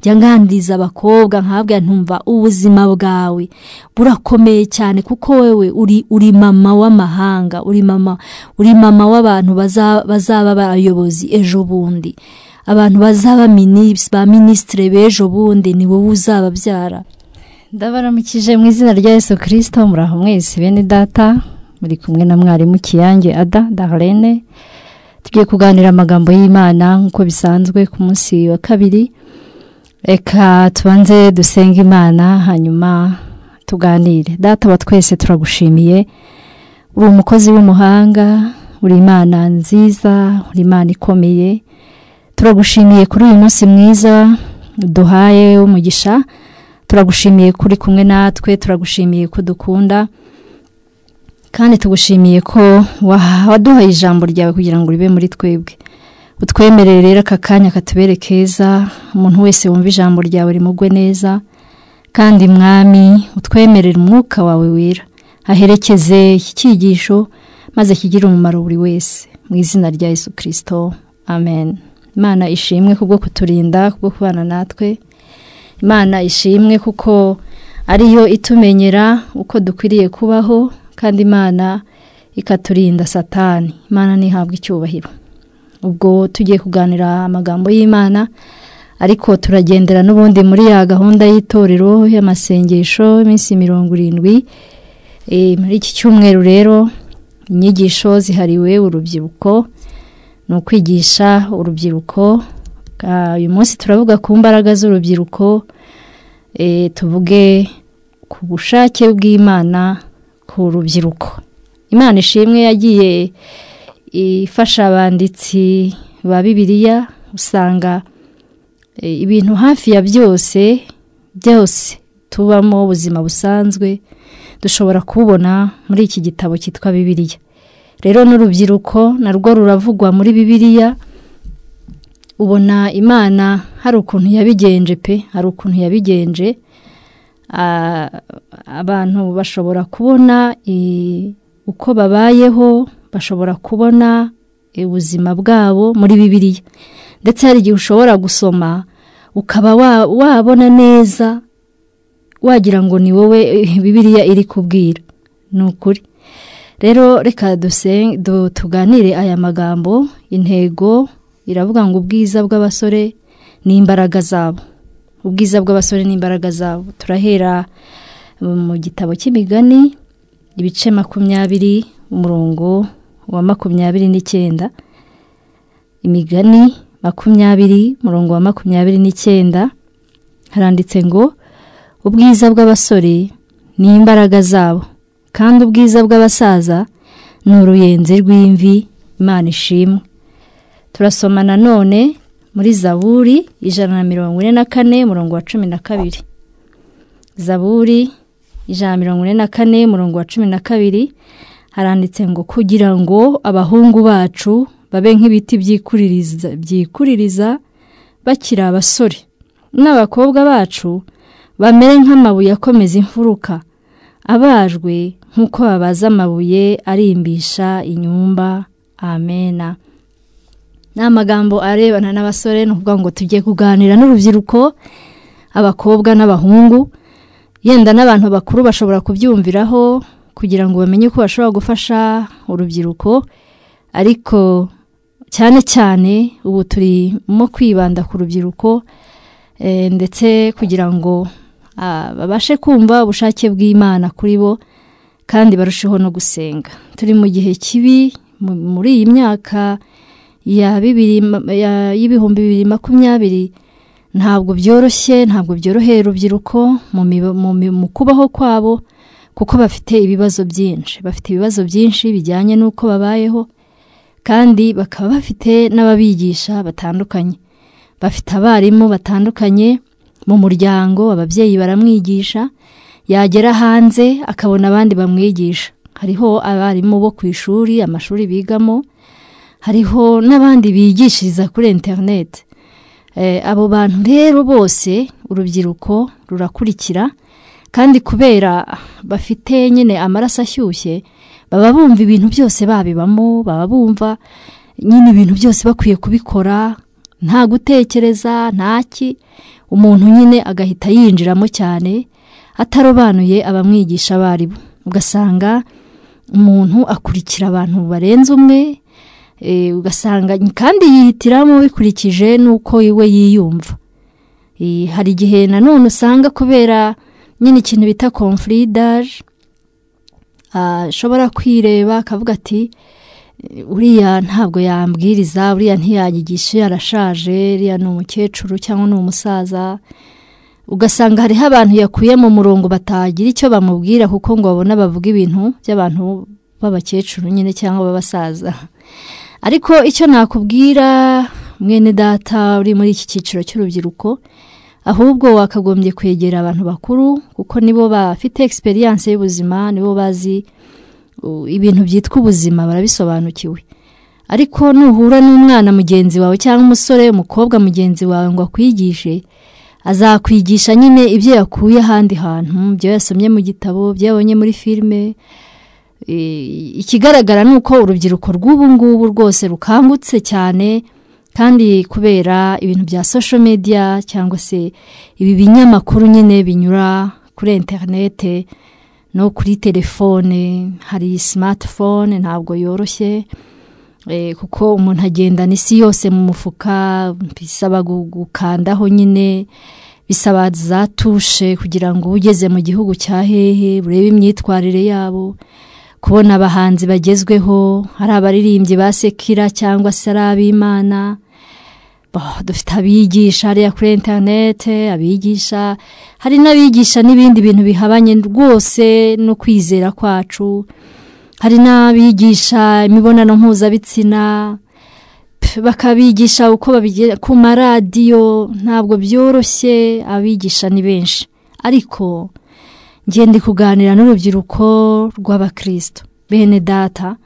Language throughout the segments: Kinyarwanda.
jya nganiriza abakobwa nkabwa ntumva ubuzima bwawe burakomeye cyane kuko wewe uri mama w'amahanga, uri mama w'abantu bazaba abayobozi ejo bundi, abantu bazaba ba ministre bejo bundi ni wowe uzababyara. Ndabaramukije mu izina rya Yesu Kristo. Muraho mwese bene data, muri kumwe na mwarimu Kiyange Ada Darlene. Tugiye kuganira amagambo y'Imana nkuko bisanzwe ku munsi wa kabiri. Reka tubanze dusenga Imana hanyuma tuganire. Data wa twese turagushimiye, uri umukozi w'umuhanga, uri Imana nziza, uri Imana ikomeye. Turagushimiye kuri uyu munsi mwiza duhaye umugisha, turagushimiye kuri kumwe natwe, turagushimiye ko dukunda, kandi tugushimiye ko waduhaye ijambo ryawe kugira ngo ribe muri twebwe. Utwemerere rero aka kanya katubere keza, umuntu wese wumva ijambo ryawe rimugwe neza, kandi mwami utwemerere umwuka wawe wera aherekeze iki cyigisho maze kigire umumaro buri wese, mu izina rya Yesu Kristo, amen. Imana ishimwe kubwo kuturinda, kubwo kubana natwe. Imana ishimwe kuko ariyo itumenyera uko dukwiriye kubaho, kandi Imana ikaturinda Satani. Imana nihabwe icyubahiro. Ubwo tugiye kuganira amagambo y'Imana, ariko turagendera n'ubundi muri ya gahunda y'itorero y'amasengesho iminsi 70. Muri iki cyumweru rero inyigisho zihariwe urubyiruko, no kwigisha urubyiruko. Uyu munsi turavuga ku mbaraga z'urubyiruko, tuvuge ku bushake bw'Imana ku rubyiruko. Imana ishimwe yagiye ifasha abanditsi ba Bibiliya, usanga ibintu hafi ya byose tubamo ubuzima busanzwe dushobora kubona muri iki gitabo cyitwa Bibiliya. Rero n'urubyiruko narwo ruravugwa muri Bibiliya. Ubona Imana hari ukuntu yabigenje pe, hari ukuntu yabigenje. Abantu bashobora kubona uko babayeho, bashobora kubona ubuzima bwabo muri Bibiliya. Ndetse hari igihe ushobora gusoma ukaba wabona neza, wagira ngo ni wowe Bibiliya iri kubwira. Ni ukuri. Rero reka tuganire aya magambo. Intego iravuga ngo ubwiza bw'abasore n'imbaraga zabo. Ubwiza bw'abasore n'imbaraga zabo. Turahera mu gitabo cy'Imigani ibice 20 umurongo wa 29. Imigani 20 umurongo wa 29 haranditse ngo ubwiza bw'abasore n'imbaraga zabo, kandi ubwiza bw'abasaza ni uruyenzi rw'imvi. Imana ishimwe. Turasoma nanone muri Zaburi 144 umurongo wa 12. Zaburi 144 umurongo wa 12 haranditse ngo kugira ngo abahungu bacu babe nk'ibiti byikuririza bakira abasore, n'abakobwa bacu bamere nk'amabuye akomeza imfuruka, abajwe nk'uko babaza amabuye arimbisha inyumba. Amena. N'amagambo arebana n'abasore, no kuvuga ngo tugiye kuganira n'urubyiruko, abakobwa n'abahungu. Yenda n'abantu bakuru bashobora kubyumviraho kugira ngo bamenye ko bashobora gufasha urubyiruko, ariko cyane cyane ubu turimo kwibanda ku rubyiruko, ndetse kugira ngo babashe kumva ubushake bw'Imana kuri bo, kandi barusheho no gusenga. Turi mu gihe kibi muri iyi myaka y'ibihumbi 2020. Ntabwo byorohera urubyiruko mu kubaho kwabo, kuko bafite ibibazo byinshi bijyanye n'uko babayeho, kandi bakaba bafite n'ababigisha batandukanye, bafite abarimu batandukanye mu muryango. Ababyeyi baramwigisha, yagera hanze akabona abandi bamwigisha. Hariho abarimu bo ku ishuri, amashuri bigamo, hariho n'abandi bigishiriza kuri internet. Abo bantu rero bose urubyiruko rurakurikira, kandi kubera bafite nyine amaraso ashyushye, baba bumva ibintu byose babibamo, baba bumva nyine ibintu byose bakwiye kubikora, nta gutekereza ntaki, umuntu nyine agahita yinjiramo cyane atarobanuye abamwigisha baribo. Ugasanga umuntu akurikira abantu barenze umwe, ugasanga kandi yihitiramo bikurikije nuko iwe yiyumva. Hari igihe nanone usanga kubera nyine ikintu bita conflit d'âge, ashobora kwireba akavuga ati uriya ntabwo yambwiriza, uriya ntiyanyigisha, yarashaje, uriya ni umukecuru cyangwa ni umusaza. Ugasanga hariho abantu yakuye mu murongo batagira icyo bamubwira kuko ngo babona bavuga ibintu by'abantu b'abakecuru nyine cyangwa b'abasaza. Ariko icyo nakubwira mwene data uri muri iki cyiciro cy'urubyiruko, ahubwo wakagombye kwegera abantu bakuru kuko nibo bafite experience y'ubuzima, nibo bazi ibintu byitwa ubuzima, barabisobanukiwe. Ariko nuhura n'umwana mugenzi wawe cyangwa umusore umukobwa mugenzi wawe ngo akwigishe, azakwigisha nyine ibyo yakuye ahandi hantu, ibyo yasomye mu gitabo, ibyo yabonye muri filime. Ikigaragara nuko urubyiruko rw'ubu ngubu rwose rukangutse cyane, kandi kubera ibintu bya social media cyangwa se ibi binyamakuru nyine binyura kuri internet no kuri telefone. Hari smartphone ntabwo yoroshye, kuko umuntu agenda n'isi yose mu mufuka, bisaba gukandaho nyine, bisaba za tushe kugira ngo ugeze mu gihugu cya hehe urebe imyitwarire yabo, kubona abahanzi bagezweho, hari abaririmbyi basekira cyangwa se ab'Imana. Dufite abigisha hariya kuri internet, abigisha, hari n'abigisha n'ibindi bintu bihabanye rwose no kwizera kwacu. Hari n'abigisha imibonano mpuzabitsina, bakabigisha uko babigira ku maradiyo. Ntabwo byoroshye, abigisha ni benshi. Ariko ngende kuganira n'urubyiruko rw'abakristo. Bene data,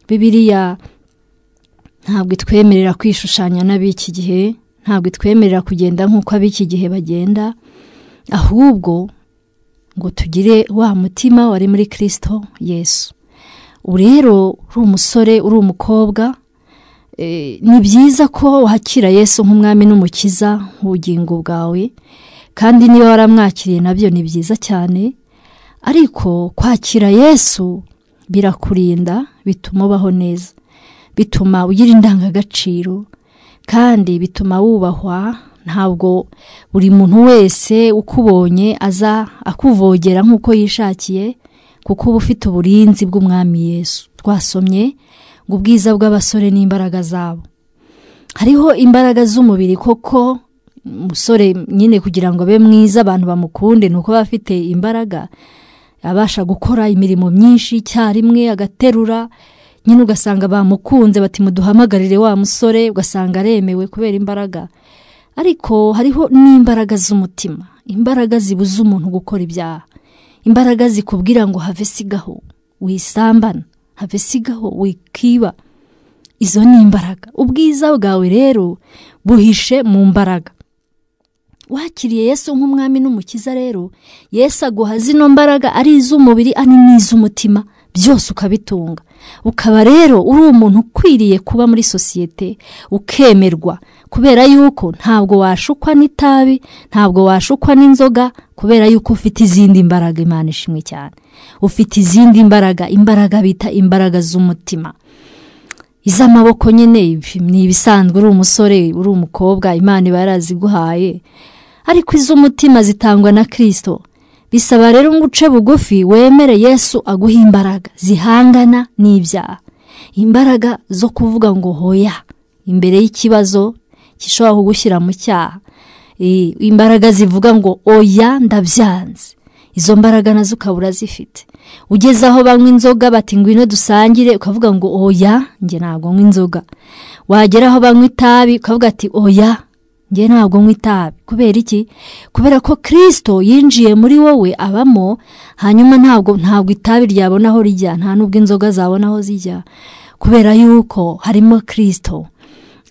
Bibiliya ntabwo itwemerera kwishushanya n'ab'iki gihe, ntabwo itwemerera kugenda nk'uko ab'iki gihe bagenda, ahubwo ngo tugire wa mutima wari muri Kristo Yesu. Rero uri umusore, uri umukobwa, ni byiza ko wakira Yesu nk'umwami n'umukiza w'ubugingo bwawe, kandi niba waramwakiriye nabyo ni byiza cyane. Ariko kwakira Yesu birakurinda, bituma ubaho neza, bituma ugira indangagaciro, kandi bituma wubahwa. Ntabwo buri muntu wese ukubonye aza akuvogera nk'uko yishakiye, kuko uba ufite uburinzi bw'umwami Yesu. Twasomye ngo ubwiza bw'abasore n'imbaraga zabo. Hariho imbaraga z'umubiri koko, umusore nyine kugira ngo abe mwiza abantu bamukunde nuko bafite imbaraga, abasha gukora imirimo myinshi icyarimwe, agaterura nyine, ugasanga bamukunze bati muduhamagarire wa musore, ugasanga aremewe kubera imbaraga. Ariko hariho n'imbaraga z'umutima, imbaraga zibuza umuntu gukora ibyaha, imbaraga zikubwira ngo have sigaho wisambana, have sigaho wikiba. Izo ni imbaraga. Ubwiza bwawe rero buhishe mu mbaraga. Wakiriye Yesu nk'umwami n'umukiza rero, Yesu aguha zino mbaraga, ari iz'umubiri ari n'iz'umutima, byose ukabitunga. Ukaba rero uri umuntu ukwiriye kuba muri sosiyete, ukemerwa, kubera yuko ntabwo washukwa n'itabi, ntabwo washukwa n'inzoga, kubera yuko ufite izindi mbaraga. Imana ishimwe cyane, ufite izindi mbaraga, imbaraga bita imbaraga z'umutima. Iz'amaboko nyine ni ibisanzwe, uri umusore, uri umukobwa, Imana iba yaraziguhaye. Ariko iz'umutima zitangwa na Kristo. Bisaba rero ngo uce bugufi, wemere Yesu aguha imbaraga zihangana n'ibyaha, imbaraga zo kuvuga ngo hoya imbere y'ikibazo gishobora kugushyira mu cyaha, imbaraga zivuga ngo oya ndabyanze. Izo mbaraga nazo ukabura zifite. Ugeze aho banywa inzoga bati ngwino dusangire, ukavuga ngo oya nge ntabwo nywa inzoga. Wagera aho banywa itabi ukavuga ati oya nge ntabwo nywa itabi. Kubera iki? Kubera ko Kristo yinjiye muri wowe abamo, hanyuma ntabwo itabi ryabona aho rijya, nta nubwo inzoga zabona aho zijya, kubera yuko harimo Kristo.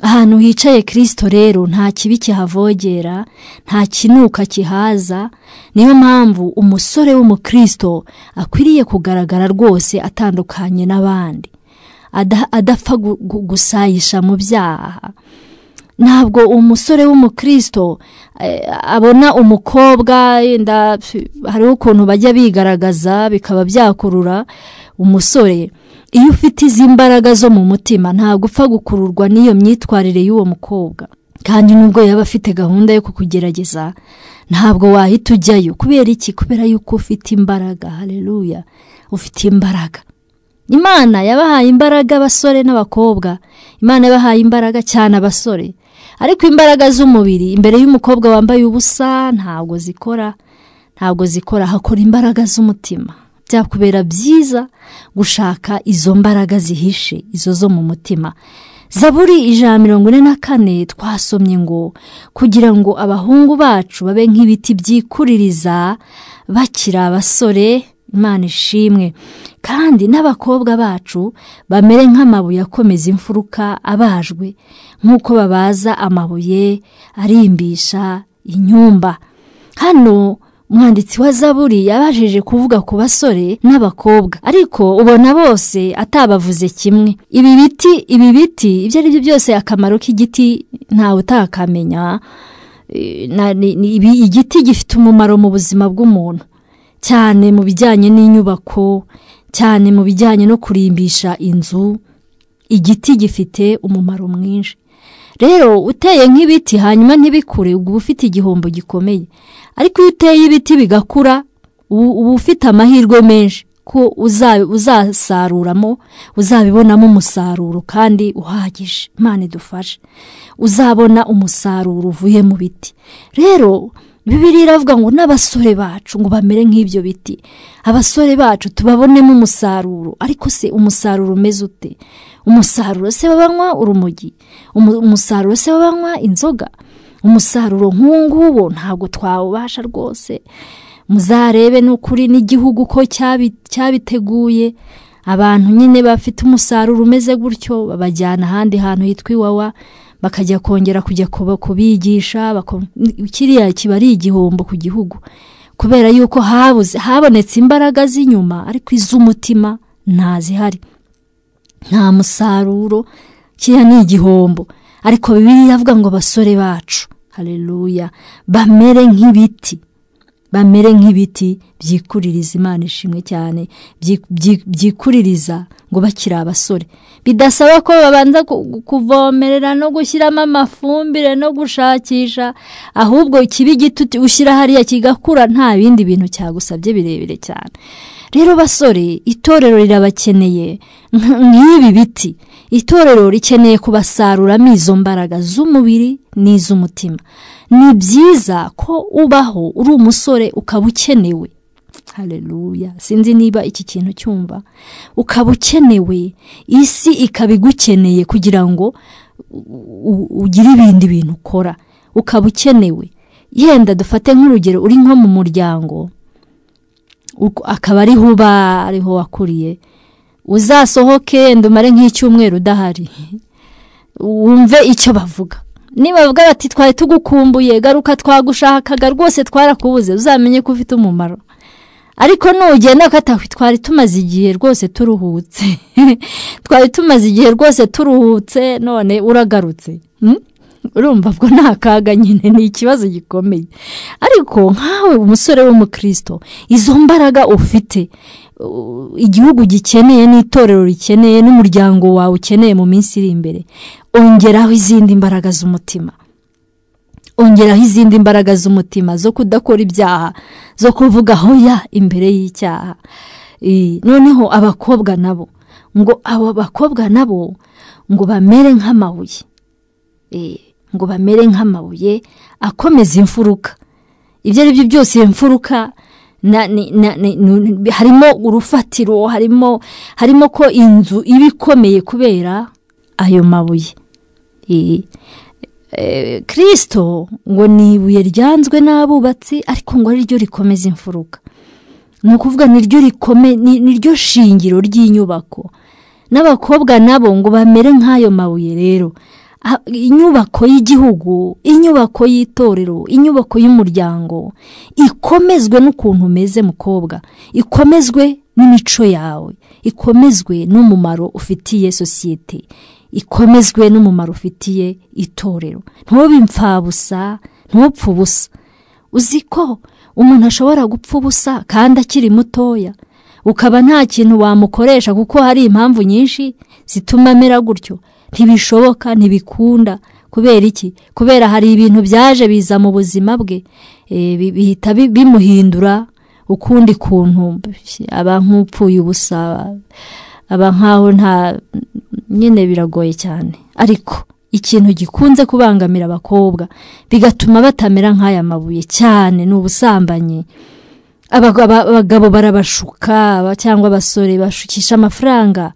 Ahantu hicaye Kristo rero nta kibi kihavogera, nta kinuka kihaza. Niyo mpamvu umusore w'umukristo akwiriye kugaragara rwose atandukanye n'abandi, adapfa gusayisha mu byaha. ntabwo umusore w'umukristo abona umukobwa yenda hariho ukuntu bajya bigaragaza bikaba byakurura umusore. Iyo ufite izi mbaraga zo mu mutima ntabwo upfa gukururwa n'iyo myitwarire y'uwo mukobwa, kandi nubwo yaba afite gahunda yo kukugerageza ntabwo wahita ujyayo. Kubera iki? Kubera yuko ufite imbaraga. Haleluya, ufite imbaraga. Imana yabahaye imbaraga abasore n'abakobwa, Imana yabahaye imbaraga cyane abasore, ariko imbaraga z'umubiri imbere y'umukobwa wambaye ubusa ntabwo zikora, hakora imbaraga z'umutima. Byakubera byiza gushaka izo mbaraga zihishe, izo zo mu mutima. Zaburi 144 twasomye ngo kugira ngo abahungu bacu babe nk'ibiti byikuririza bakiri abasore, Imana ishimwe, kandi n'abakobwa bacu bamere nk'amabuye akomeza imfuruka abajwe, nk'uko babaza amabuye arimbisha inyumba. Hano umwanditsi wa Zaburi yabajije kuvuga ku basore n'abakobwa, ariko ubona bose atabavuze kimwe. Ibi biti ibyo ari byo byose, akamaro k'igiti ntawe utakamenya. Igiti gifite umumaro mu buzima bw'umuntu, cyane mu bijyanye n'inyubako, cyane mu bijyanye no kurimbisha inzu. Igiti gifite umumaro mwinshi. Rero uteye nk'ibiti hanyuma ntibikure, ubwo ufite igihombo gikomeye. Ariko iyo uteye ibiti bigakura, uba ufite amahirwe menshi ko uzasaruramo, uzabibonamo umusaruro kandi uhagije. Imana idufashe, uzabona umusaruro uvuye mu biti. Rero Bibiliya iravuga ngo n'abasore bacu ngo bamere nk'ibyo biti. Abasore bacu tubabonemo umusaruro. Ariko se umusaruro umeze ute? Umusaruro se babanywa urumogi? Umusaruro se babanywa inzoga? Umusaruro nk'uwo ntabwo twawubasha rwose. Muzarebe n'ukuri n'igihugu ko cyabiteguye. Abantu nyine bafite umusaruro umeze gutyo babajyana ahandi hantu hitwa Iwawa, bakajya kongera kujya kubigisha. Kiriya kiba ari igihombo ku gihugu, kubera yuko habonetse imbaraga z'inyuma, ariko iz'umutima ntazihari, nta musaruro. Kiriya ni igihombo. Ariko Bibiliya iravuga ngo basore bacu, haleluya, bamere nk'ibiti, bamere nk'ibiti byikuririza. Imana ishimwe cyane, byikuririza ngo bakiri abasore. Bidasaba ko babanza kuvomerera no gushyiramo amafumbire no gushakisha, ahubwo kibi gituti ushyira hariya kigakura, nta bindi bintu cyagusabye birebire cyane. Rero basore, itorero rirabakeneye nk'ibi biti. Itorero rikeneye kubasaruramo izo mbaraga z'umubiri n'iz'umutima. Ni byiza ko ubaho uri umusore ukaba ukenewe. Haleluya, sinzi niba iki kintu cyumva. Ukaba ukenewe, isi ikabigukeneye kugira ngo ugire ibindi bintu ukora. Ukaba ukenewe. Yenda dufate nk'urugero, uri nko mu muryango, akaba ariho wakuriye. Uzasohoke ndumare nk'icyumweru udahari, wumve icyo bavuga. Niba bavuga bati twari tugukumbuye, garuka twagushakaga rwose twarakubuze, uzamenye ko ufite umumaro. Ariko nugenda katawe twari tumaze igihe rwose turuhutse twari tumaze igihe rwose turuhutse, none uragarutse. Urumva bwo nta kaga nyine, ni ikibazo gikomeye. Ariko nkawe umusore w'umukristo, izo mbaraga ufite, igihugu gikeneye, n'itorero rikeneye, n'umuryango wawe ukeneye mu minsi iri imbere, ongeraho izindi mbaraga z'umutima. Ongeraho izindi mbaraga z'umutima zo kudakora ibyaha, zo kuvuga hoya imbere y'icyaha. Noneho abakobwa nabo, ngo abo bakobwa nabo ngo bamere nk'amabuye. Ngo bamere nk'amabuye akomeza imfuruka. Ibyo ari byo byose imfuruka harimo urufatiro, harimo ko inzu iba ikomeye kubera ayo mabuye. Kristo ngo ni ibuye ryanzwe n'abubatsi, ariko ngo ari ryo rikomeza imfuruka. Ni ukuvuga niryo shingiro ry'inyubako. N'abakobwa nabo ngo bamere nk'ayo mabuye. Rero inyubako y'igihugu, inyubako y'itorero, inyubako y'umuryango ikomezwe n'ukuntu umeze mukobwa, ikomezwe n'imico yawe, ikomezwe n'umumaro ufitiye sosiyete, ikomezwe n'umumaro ufitiye itorero. Ntubimfabusa, ntupfe ubusa. Uzi ko umuntu ashobora gupfa ubusa kandi akiri mutoya, ukaba nta kintu wamukoresha kuko hari impamvu nyinshi zituma amera gutyo. Ntibishoboka, ntibikunda. Kubera iki? Kubera hari ibintu byaje biza mu buzima bwe, bihita bimuhindura ukundi kuntu, aba nk'upfuye ubusa, aba nkaho nta, nyine biragoye cyane. Ariko ikintu gikunze kubangamira abakobwa bigatuma batamera nk'aya mabuye cyane n'ubusambanyi. Abagabo barabashuka cyangwa abasore bashukisha amafaranga,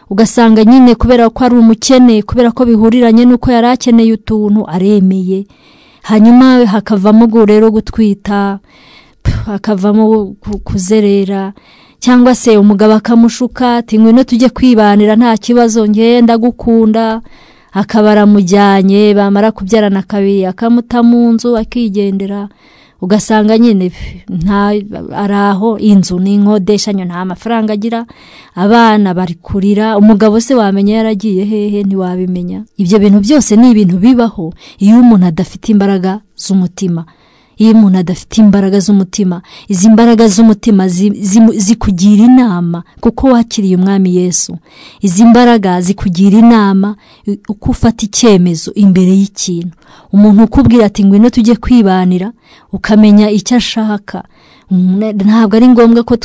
ugasanga nyine kubera ko ari umukene, kubera ko bihuriranye nuko yarakeneye utuntu aremeye, hanyuma hakavamo rero gutwita, hakavamo kuzerera, cyangwa se umugabo akamushuka ati ngwino tujye kwibanira nta kibazo ngenda gukunda, akabara mujyanye, bamara kubyarana kabiri akamuta mu nzu akigendera. Ugasanga nyine nta araho, inzu n'inkodeshanyo, nta mafaranga agira, abana bari kurira, umugabo se wamenya yaragiye hehe? Ntiwabimenya. Ibyo bintu byose ni ibintu bibaho iyo umuntu adafite imbaraga z'umutima. Iyo umuntu adafite imbaraga z'umutima, izi mbaraga z'umutima zikugira inama kuko wakiriye umwami Yesu. Izi mbaraga zikugira inama uko ufata icyemezo imbere y'ikintu. Umuntu ukubwira ati ngwino tujye kwibanira, ukamenya icyo ashaka. Ntabwo ari ngombwa ko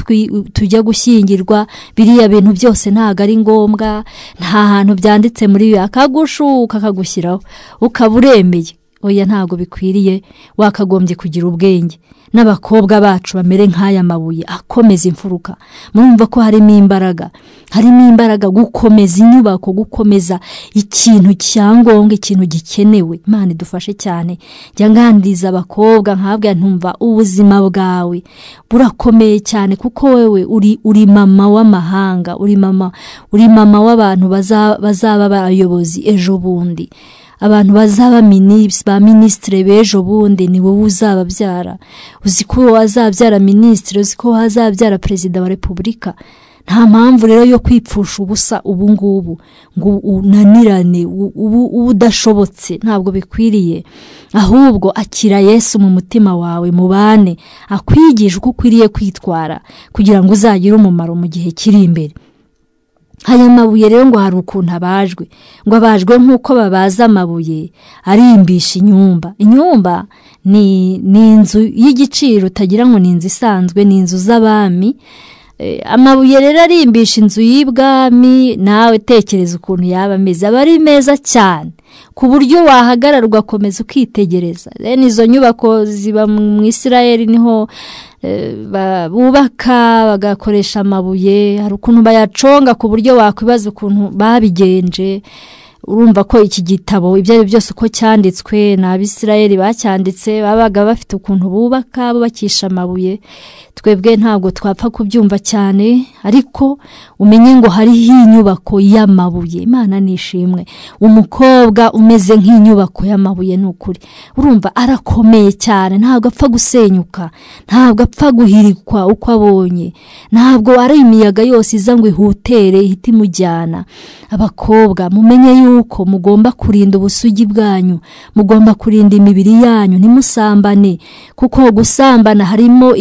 tujya gushyingirwa, biriya bintu byose ntabwo ari ngombwa, nta hantu byanditse muri yo. Akagushuka akagushyiraho ukaba uremeye. Oya, ntabwo bikwiriye. Wakagombye kugira ubwenge. N'abakobwa bacu bamere nk'aya mabuye akomeza imfuruka. Murumva ko harimo imbaraga gukomeza inyubako, gukomeza ikintu cyangombwa, ikintu gikenewe. Imana idufashe cyane. Jya nganiriza abakobwa nkabwa ntumva ubuzima bwawe burakomeye cyane kuko wewe uri mama w'amahanga, uri mama w'abantu bazaba abayobozi ejo bundi. Abantu bazaba ba ministre bejo bundi ni wowe uzababyara. Uzi ko wazabyara ministre, uzi ko wazabyara president wa republika. Nta mpamvu rero yo kwipfusha ubusa ubu ngubu ngo unanirane, ubu udashobotse. Ntabwo bikwiriye. Ahubwo akira Yesu mu mutima wawe, mubane akwigisha uko ukwiriye kwitwara kugira ngo uzagire umumaro mu gihe kiri imbere. Aya mabuye rero ngo hari ukuntu abajwe, ngo abajwe nk'uko babaza amabuye arimbisha inyumba. Inyumba ni inzu y'igiciro, utagira ngo ni inzu isanzwe, ni inzu z'abami. Amabuye rero arimbisha inzu y'ibwami. Nawe tekereza ukuntu yaba ameze. Aba ari meza cyane ku buryo wahagarara ugakomeza ukitegereza. Izo nyubako ziba mu Isirayeli niho bubaka bagakoresha amabuye. Hari ukuntu bayaconga ku buryo wakwibaza ukuntu babigenje. Urumva ko iki gitabo ibyo ari byose uko cyanditswe n'Abisirayeli bacyanditse, babaga bafite ukuntu bubakisha amabuye. Twebwe ntabwo twapfa kubyumva cyane, ariko umenye ngo hariho inyubako y'amabuye. Imana nishimwe. Umukobwa umeze nk'inyubako y'amabuye n'ukuri. Urumva arakomeye cyane, ntabwo apfa gusenyuka, ntabwo apfa guhirikwa uko abonye, ntabwo ari imiyaga yose iza ngo ihutere ihite imujyana. Abakobwa mumenye yuko mugomba kurinda ubusugi bwanyu, mugomba kurinda imibiri yanyu, ntimusambane kuko gusambana harimo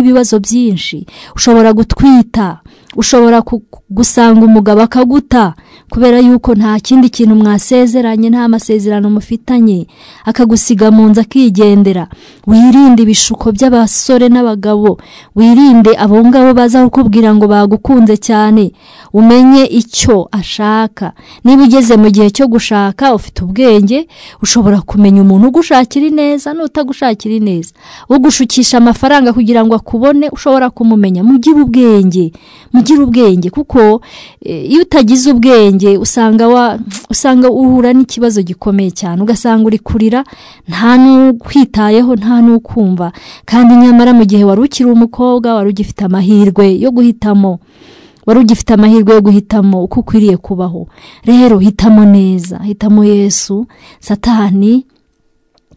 ibibazo byinshi. Ushobora gutwita, ushobora gusanga umugabo akaguta kubera yuko nta kindi kintu mwasezeranye, nta masezerano mufitanye, akagusiga mu nzu akigendera. Wirinde ibishuko by'abasore n'abagabo, wirinde abo ngabo baza kukubwira ngo bagukunze cyane. Umenye icyo ashaka. Niba ugeze mu gihe cyo gushaka, ufite ubwenge, ushobora kumenya umuntu ugushakira neza n'utagushakira neza. Ugushukisha amafaranga kugira ngo akubone, ushobora kumumenya. Mugire ubwenge kuko iyo utagize ubwenge usanga uhura n'ikibazo gikomeye cyane. Ugasanga uri kurira, nta n'ukwitayeho, nta n'ukumva. Kandi nyamara mu gihe wari ukiri umukobwa, wari ugifite amahirwe yo guhitamo, uko ukwiriye kubaho. Rero hitamo neza, hitamo Yesu. Satani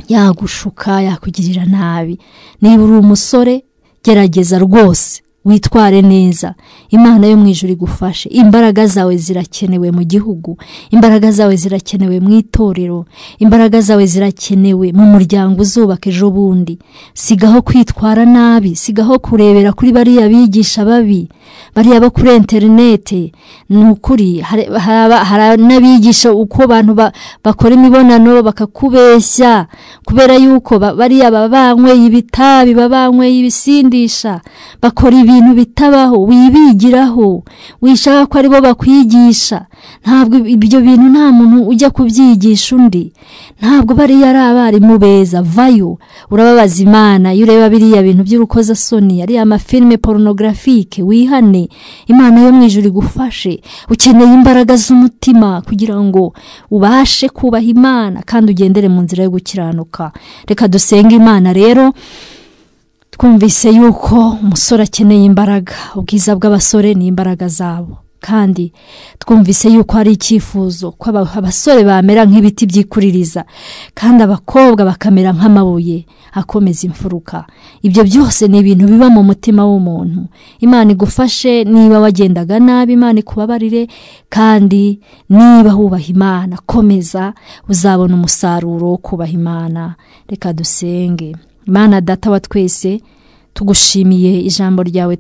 yagushuka, yakugirira nabi. Niba uri umusore, gerageza rwose witware neza. Imana yo mu ijuru igufashe. Imbaraga zawe zirakenewe mu gihugu, imbaraga zawe zirakenewe mu itorero, imbaraga zawe zirakenewe mu muryango uzubaka ejo bundi. Sigaho kwitwara nabi, sigaho kurebera kuri bariya bigisha babi, bariya bo kuri interinete. Nukuri hari n'abigisha uko abantu bakora imibonano bakakubeshya kubera yuko bariya babanyweye ibitabi, babanyweye ibisindisha, bakora ibintu bitabaho, wibigiraho, wishaka ko aribo bakwigisha. Ntabwo ibyo bintu nta muntu ujya kubyigisha undi. Ntabwo bari yari abarimu beza. Vayo, urababaza Imana. Iyo ureba biriya bintu by'urukozasoni, ari amafilme pornographique, wihane. Imana yo mu ijuru igufashe. Ukeneye imbaraga z'umutima kugira ngo ubashe kubaha Imana kandi ugendere mu nzira yo gukiranuka. Reka dusenge Imana rero. Twumvise yuko umusore akeneye imbaraga. Ubwiza bw'abasore ni imbaraga zabo, kandi twumvise yuko hari icyifuzo ko abasore bamera nk'ibiti byikuririza kandi abakobwa bakamera nk'amabuye akomeza imfuruka. Ibyo byose ni ibintu biba mu mutima w'umuntu. Imana igufashe. Niba wagendaga nabi, Imana ikubabarire, kandi niba hubaha Imana, komeza, uzabona umusaruro wo kubaha Imana. Reka dusenge. Mana Data wa twese, tugushimiye ijambo ryawe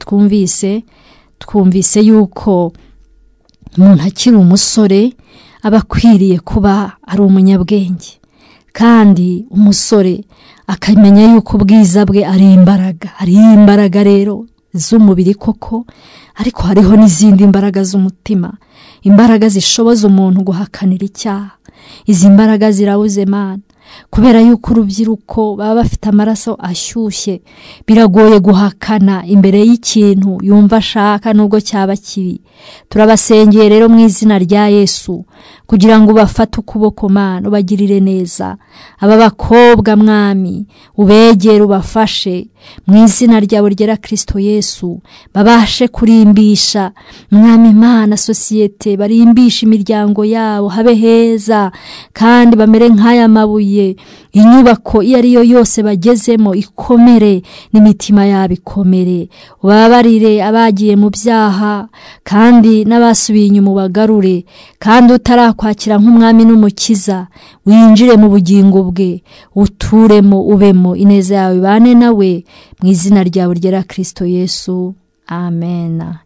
twumvise yuko umuntu akiri umusore aba akwiriye kuba ari umunyabwenge, kandi umusore akamenya yuko ubwiza bwe ari imbaraga rero z'umubiri koko, ariko hariho n'izindi mbaraga z'umutima, imbaraga zishoboza umuntu guhakanira icyaha. Izi mbaraga zirabuze Mana, kubera yuko urubyiruko baba bafite amaraso ashyushye. Biragoye guhakana imbere y'ikintu yumva ashaka nubwo cyaba kibi. Turabasengeye rero mu izina rya Yesu kugira ngo bafate ukuboko Mana, ubagirire neza. Aba bakobwa Mwami, ubegere ubafashe mu izina ryawe ryera Kristo Yesu. Babashe kurimbisha Mwami Mana sosiyete, barimbisha imiryango yabo habe heza, kandi bamere nk'aya mabuye. Inyubako iyo ari yo yose bagezemo ikomere, n'imitima yabo ikomere. Ubabarire abagiye mu byaha, kandi n'abasubiye inyuma ubagarure. Kandi utarakwakira nk'umwami n'umukiza, winjire mu bugingo bwe, uturemo, ubemo. Ineza yawe bane nawe mu izina ryawe ryera Kristo Yesu. Amen.